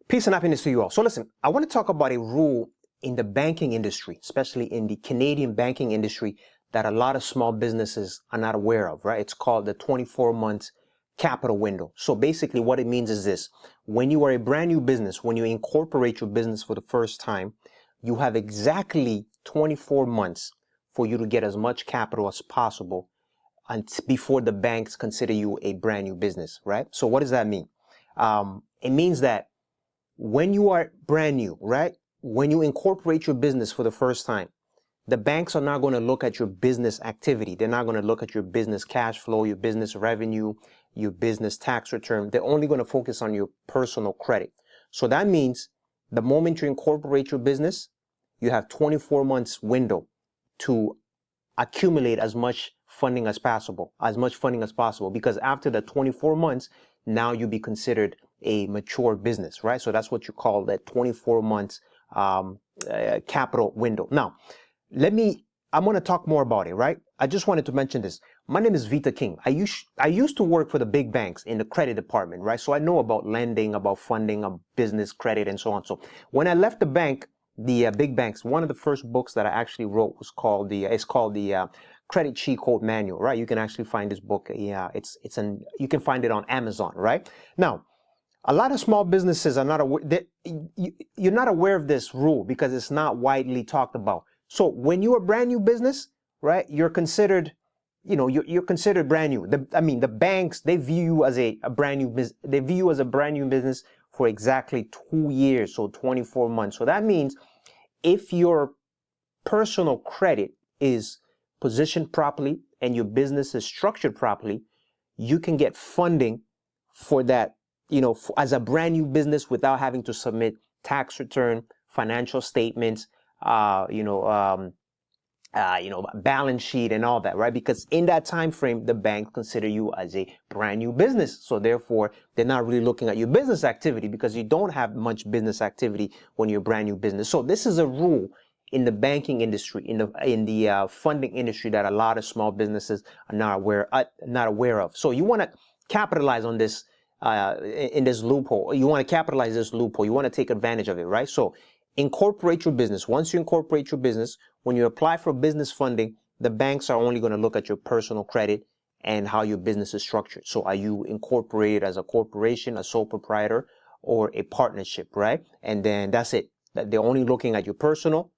Peace and happiness to you all. So listen, I want to talk about a rule in the banking industry, especially in the Canadian banking industry, that a lot of small businesses are not aware of, right? It's called the 24-month capital window. So basically what it means is this: when you are a brand new business, when you incorporate your business for the first time, you have exactly 24 months for you to get as much capital as possible before the banks consider you a brand new business, right? So what does that mean? It means that when you are brand new, right? When you incorporate your business for the first time, the banks are not going to look at your business activity. They're not going to look at your business cash flow, your business revenue, your business tax return. They're only going to focus on your personal credit. So that means the moment you incorporate your business, you have 24 months window to accumulate as much funding as possible, because after the 24 months, now you'll be considered a mature business, right? So that's what you call that 24 months capital window. Now, I'm going to talk more about it, right? I just wanted to mention this. My name is Vita King. I used to work for the big banks in the credit department, right? So I know about lending, about funding, of business credit, and so on. So when I left the bank, the big banks, one of the first books that I actually wrote was called the Credit Cheat Code Manual, right? You can actually find this book. Yeah, you can find it on Amazon, right? Now, a lot of small businesses are not aware. You're not aware of this rule because it's not widely talked about. So when you're a brand new business, right, you're considered, you're considered brand new. The banks, they view you as a brand new business. They view you as a brand new business for exactly 2 years, so 24 months. So that means if your personal credit is positioned properly and your business is structured properly, you can get funding for that, as a brand new business without having to submit tax return, financial statements, balance sheet and all that, right? Because in that time frame, the bank consider you as a brand new business. So therefore, they're not really looking at your business activity because you don't have much business activity when you're a brand new business. So this is a rule in the banking industry, in the funding industry, that a lot of small businesses are not aware of. So you want to capitalize on this in this loophole. You want to capitalize this loophole. You want to take advantage of it, right? So incorporate your business. Once you incorporate your business, when you apply for business funding, the banks are only going to look at your personal credit and how your business is structured. So are you incorporated as a corporation, a sole proprietor, or a partnership, right? And then that's it. They're only looking at your personal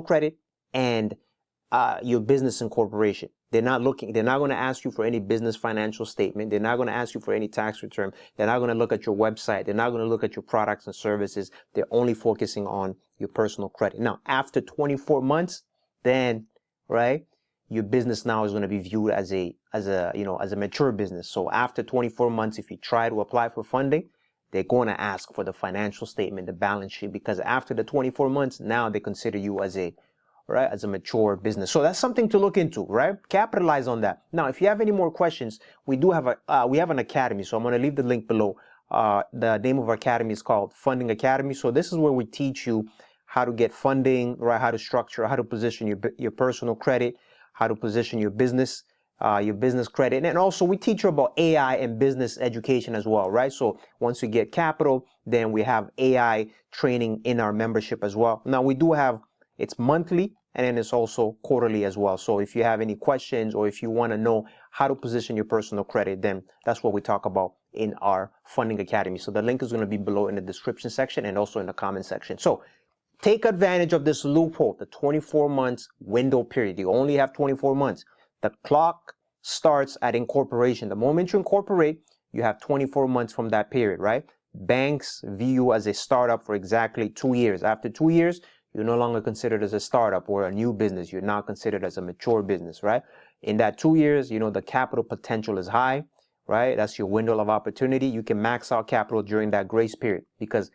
credit and your business incorporation. They're not going to ask you for any business financial statement. They're not going to ask you for any tax return. They're not going to look at your website. They're not going to look at your products and services. They're only focusing on your personal credit. Now, after 24 months, then, right, your business now is going to be viewed as a mature business. So after 24 months, if you try to apply for funding, they're going to ask for the financial statement, the balance sheet, because after the 24 months, now they consider you as a mature business. So that's something to look into, right? Capitalize on that. Now, if you have any more questions, we have an academy. So I'm going to leave the link below. The name of our academy is called Funding Academy. So this is where we teach you how to get funding, right? How to structure, how to position your personal credit, how to position your business credit. And also we teach you about AI and business education as well, right? So once you get capital, then we have AI training in our membership as well. Now it's monthly, and then it's also quarterly as well. So if you have any questions, or if you want to know how to position your personal credit, then that's what we talk about in our Funding Academy. So the link is going to be below in the description section and also in the comment section. So take advantage of this loophole, the 24 months window period. You only have 24 months. The clock starts at incorporation. The moment you incorporate, you have 24 months from that period, right? Banks view you as a startup for exactly 2 years. After 2 years, you're no longer considered as a startup or a new business. You're now considered as a mature business, right? In that 2 years, the capital potential is high, right? That's your window of opportunity. You can max out capital during that grace period because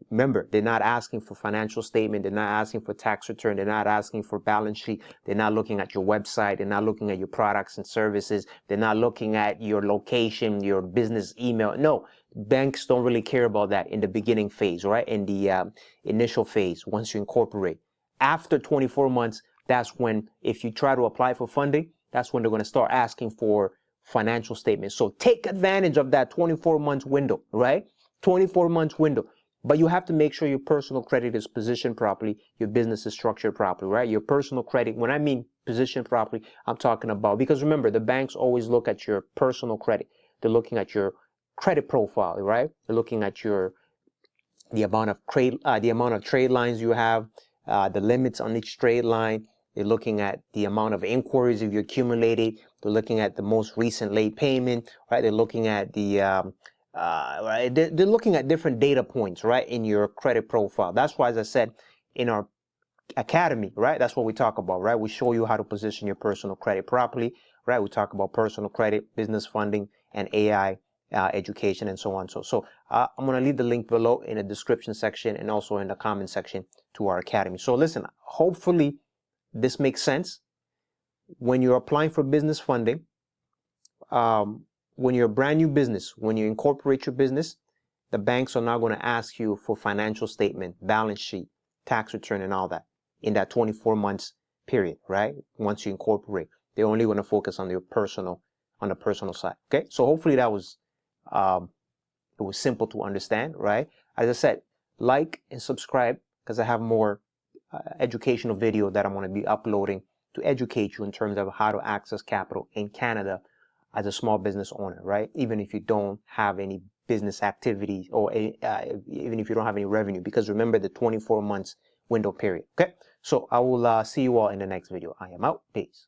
remember, they're not asking for financial statement. They're not asking for tax return. They're not asking for balance sheet. They're not looking at your website. They're not looking at your products and services. They're not looking at your location, your business email. No, banks don't really care about that in the beginning phase, right? In the initial phase, once you incorporate. After 24 months, that's when, if you try to apply for funding, that's when they're going to start asking for financial statements. So take advantage of that 24 months window, right? 24 months window. But you have to make sure your personal credit is positioned properly, your business is structured properly, right? Your personal credit, when I mean positioned properly, I'm talking about, because remember, the banks always look at your personal credit. They're looking at your credit profile, right? They're looking at the amount of trade lines you have, the limits on each trade line. They're looking at the amount of inquiries if you accumulated. They're looking at the most recent late payment, right? They're looking at right? They're looking at different data points, right, in your credit profile. That's why, as I said, in our academy, right, that's what we talk about, right? We show you how to position your personal credit properly, right? We talk about personal credit, business funding, and AI education, and so on. So I'm going to leave the link below in the description section and also in the comment section to our academy. So listen, hopefully this makes sense. When you're applying for business funding, when you're a brand new business, when you incorporate your business, the banks are now going to ask you for financial statement, balance sheet, tax return, and all that in that 24 months period, right? Once you incorporate, they're only going to focus on the personal side. Okay, so hopefully that was it was simple to understand, right? As I said, like and subscribe because I have more educational video that I'm going to be uploading to educate you in terms of how to access capital in Canada as a small business owner, right? Even if you don't have any business activity or even if you don't have any revenue, because remember the 24 months window period. Okay, so I will see you all in the next video. I am out. Peace.